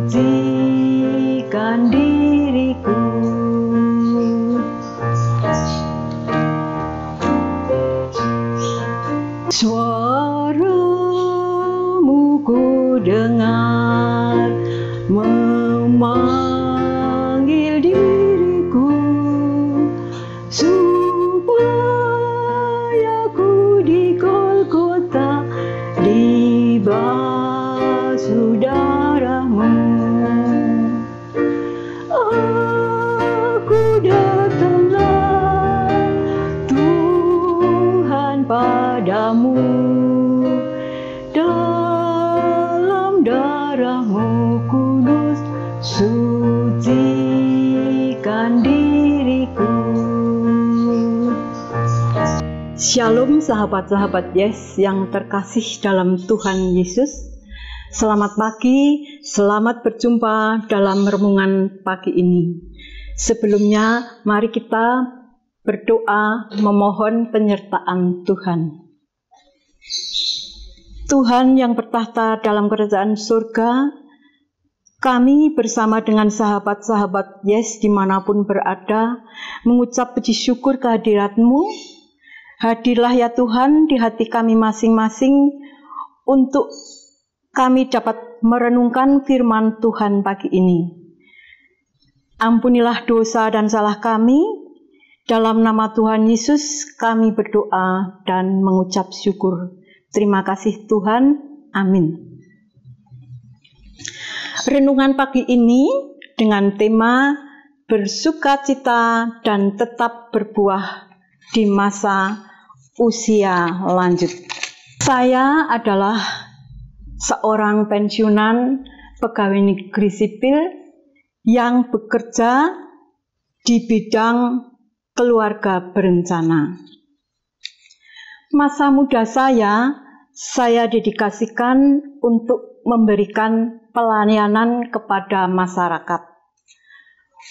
sucikan diriku. Suaramu ku dengar memanggil diriku, supaya ku di Golgota dibasuh darahmu. Aku datanglah Tuhan padamu, dalam darahmu kudus sucikan diriku. Shalom sahabat-sahabat Yes yang terkasih dalam Tuhan Yesus. Selamat pagi, selamat berjumpa dalam renungan pagi ini. Sebelumnya mari kita berdoa memohon penyertaan Tuhan. Tuhan yang bertahta dalam kerajaan surga, kami bersama dengan sahabat-sahabat Yes dimanapun berada, mengucap puji syukur kehadirat-Mu. Hadirlah ya Tuhan di hati kami masing-masing, untuk kami dapat merenungkan firman Tuhan pagi ini. Ampunilah dosa dan salah kami. Dalam nama Tuhan Yesus kami berdoa dan mengucap syukur. Terima kasih Tuhan. Amin. Renungan pagi ini dengan tema bersukacita dan tetap berbuah di masa usia lanjut. Saya adalah seorang pensiunan pegawai negeri sipil yang bekerja di bidang keluarga berencana. Masa muda saya dedikasikan untuk memberikan pelayanan kepada masyarakat.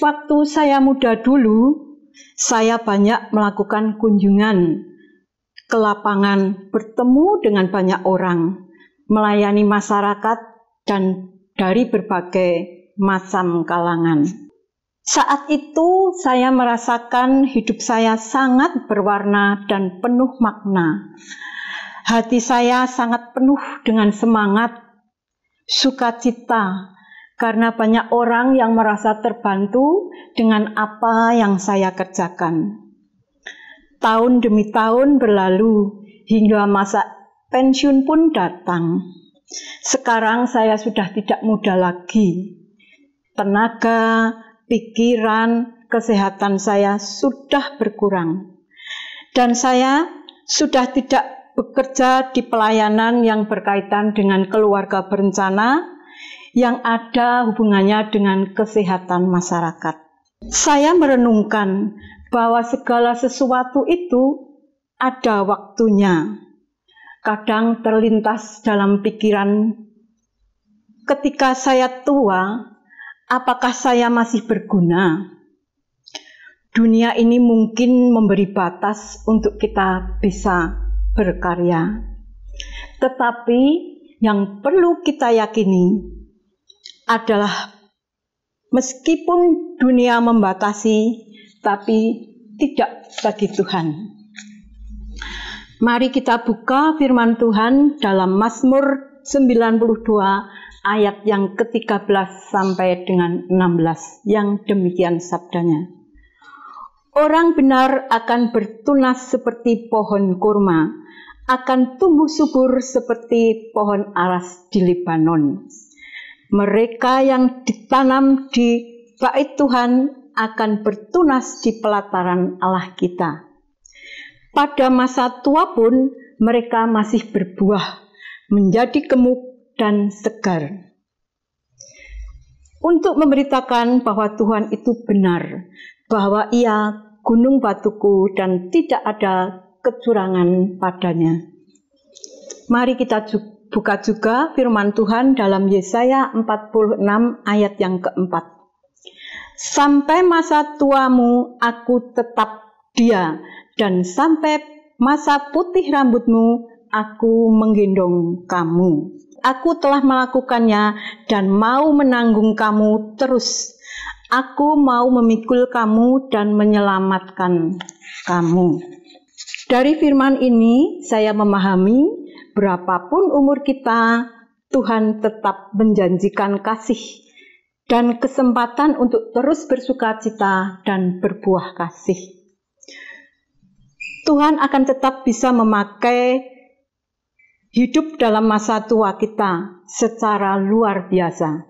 Waktu saya muda dulu, saya banyak melakukan kunjungan ke lapangan, bertemu dengan banyak orang, melayani masyarakat dan dari berbagai macam kalangan. Saat itu saya merasakan hidup saya sangat berwarna dan penuh makna. Hati saya sangat penuh dengan semangat, sukacita, karena banyak orang yang merasa terbantu dengan apa yang saya kerjakan. Tahun demi tahun berlalu hingga masa pensiun pun datang. Sekarang saya sudah tidak muda lagi. Tenaga, pikiran, kesehatan saya sudah berkurang. Dan saya sudah tidak bekerja di pelayanan yang berkaitan dengan keluarga berencana yang ada hubungannya dengan kesehatan masyarakat. Saya merenungkan bahwa segala sesuatu itu ada waktunya. Kadang terlintas dalam pikiran, ketika saya tua, apakah saya masih berguna? Dunia ini mungkin memberi batas untuk kita bisa berkarya. Tetapi yang perlu kita yakini adalah meskipun dunia membatasi, tapi tidak bagi Tuhan. Mari kita buka firman Tuhan dalam Mazmur 92 ayat yang ke-13 sampai dengan 16, yang demikian sabdanya. Orang benar akan bertunas seperti pohon kurma, akan tumbuh subur seperti pohon aras di Libanon. Mereka yang ditanam di bait Tuhan akan bertunas di pelataran Allah kita. Pada masa tua pun mereka masih berbuah, menjadi gemuk dan segar. Untuk memberitakan bahwa Tuhan itu benar, bahwa Ia gunung batuku dan tidak ada kecurangan padanya. Mari kita buka juga firman Tuhan dalam Yesaya 46 ayat yang keempat. Sampai masa tuamu aku tetap dia, dan sampai masa putih rambutmu aku menggendong kamu. Aku telah melakukannya dan mau menanggung kamu terus. Aku mau memikul kamu dan menyelamatkan kamu. Dari firman ini saya memahami berapapun umur kita, Tuhan tetap menjanjikan kasih dan kesempatan untuk terus bersukacita dan berbuah kasih. Tuhan akan tetap bisa memakai hidup dalam masa tua kita secara luar biasa.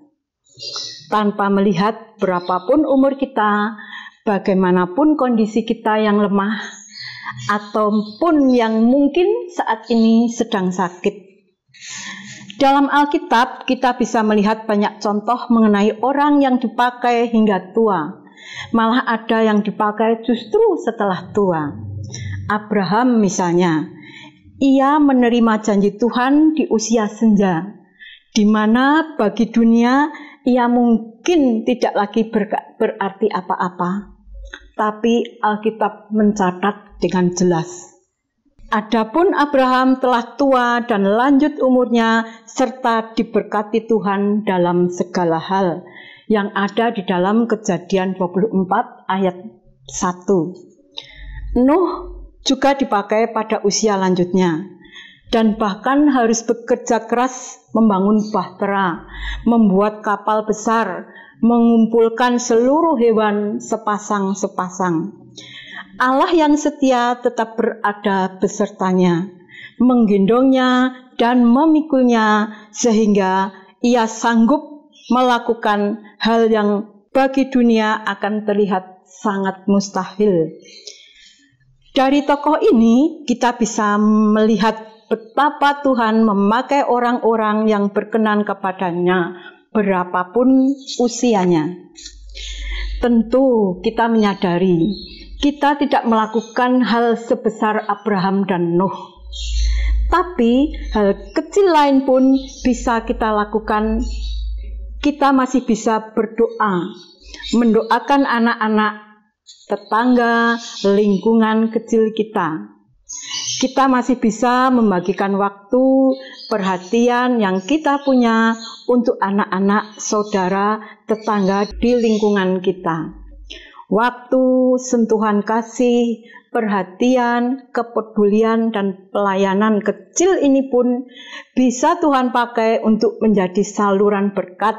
Tanpa melihat berapapun umur kita, bagaimanapun kondisi kita yang lemah, ataupun yang mungkin saat ini sedang sakit. Dalam Alkitab kita bisa melihat banyak contoh mengenai orang yang dipakai hingga tua. Malah ada yang dipakai justru setelah tua. Abraham misalnya, ia menerima janji Tuhan di usia senja, di mana bagi dunia ia mungkin tidak lagi berarti apa-apa. Tapi Alkitab mencatat dengan jelas. Adapun Abraham telah tua dan lanjut umurnya serta diberkati Tuhan dalam segala hal yang ada di dalam Kejadian 24 ayat 1. Nuh juga dipakai pada usia lanjutnya dan bahkan harus bekerja keras membangun bahtera, membuat kapal besar, mengumpulkan seluruh hewan sepasang-sepasang. Allah yang setia tetap berada besertanya, menggendongnya dan memikulnya sehingga ia sanggup melakukan hal yang bagi dunia akan terlihat sangat mustahil. Dari tokoh ini kita bisa melihat betapa Tuhan memakai orang-orang yang berkenan kepadanya berapapun usianya. Tentu kita menyadari kita tidak melakukan hal sebesar Abraham dan Nuh. Tapi hal kecil lain pun bisa kita lakukan. Kita masih bisa berdoa, mendoakan anak-anak, tetangga, lingkungan kecil kita. Kita masih bisa membagikan waktu, perhatian yang kita punya untuk anak-anak, saudara, tetangga di lingkungan kita. Waktu, sentuhan kasih, perhatian, kepedulian, dan pelayanan kecil ini pun bisa Tuhan pakai untuk menjadi saluran berkat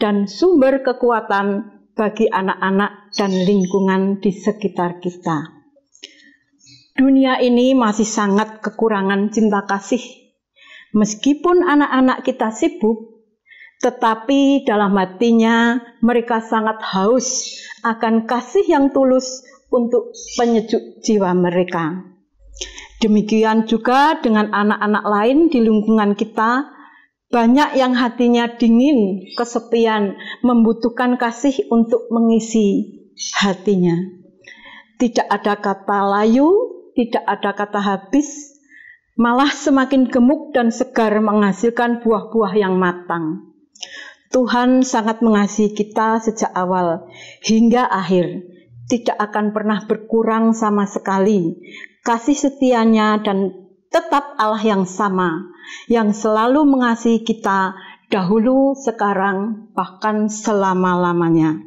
dan sumber kekuatan bagi anak-anak dan lingkungan di sekitar kita. Dunia ini masih sangat kekurangan cinta kasih. Meskipun anak-anak kita sibuk, tetapi dalam hatinya mereka sangat haus akan kasih yang tulus untuk penyejuk jiwa mereka. Demikian juga dengan anak-anak lain di lingkungan kita, banyak yang hatinya dingin, kesepian, membutuhkan kasih untuk mengisi hatinya. Tidak ada kata layu, tidak ada kata habis, malah semakin gemuk dan segar menghasilkan buah-buah yang matang. Tuhan sangat mengasihi kita sejak awal hingga akhir, tidak akan pernah berkurang sama sekali. Kasih setianya dan tetap Allah yang sama, yang selalu mengasihi kita dahulu, sekarang, bahkan selama-lamanya.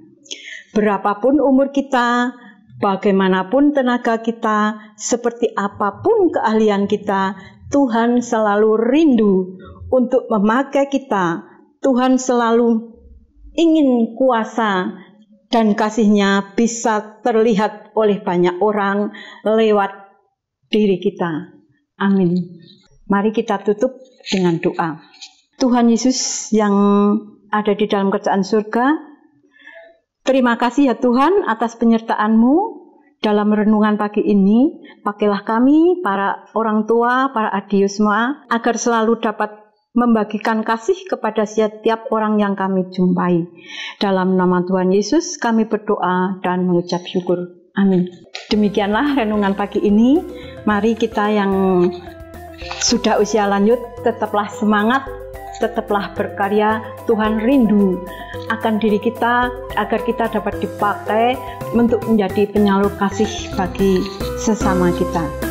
Berapapun umur kita, bagaimanapun tenaga kita, seperti apapun keahlian kita, Tuhan selalu rindu untuk memakai kita. Tuhan selalu ingin kuasa dan kasih-Nya bisa terlihat oleh banyak orang lewat diri kita. Amin. Mari kita tutup dengan doa. Tuhan Yesus yang ada di dalam kerajaan surga, terima kasih ya Tuhan atas penyertaan-Mu dalam renungan pagi ini. Pakailah kami, para orang tua, para adius semua, agar selalu dapat membagikan kasih kepada setiap orang yang kami jumpai. Dalam nama Tuhan Yesus kami berdoa dan mengucap syukur. Amin. Demikianlah renungan pagi ini. Mari kita yang sudah usia lanjut tetaplah semangat, tetaplah berkarya. Tuhan rindu akan diri kita agar kita dapat dipakai untuk menjadi penyalur kasih bagi sesama kita.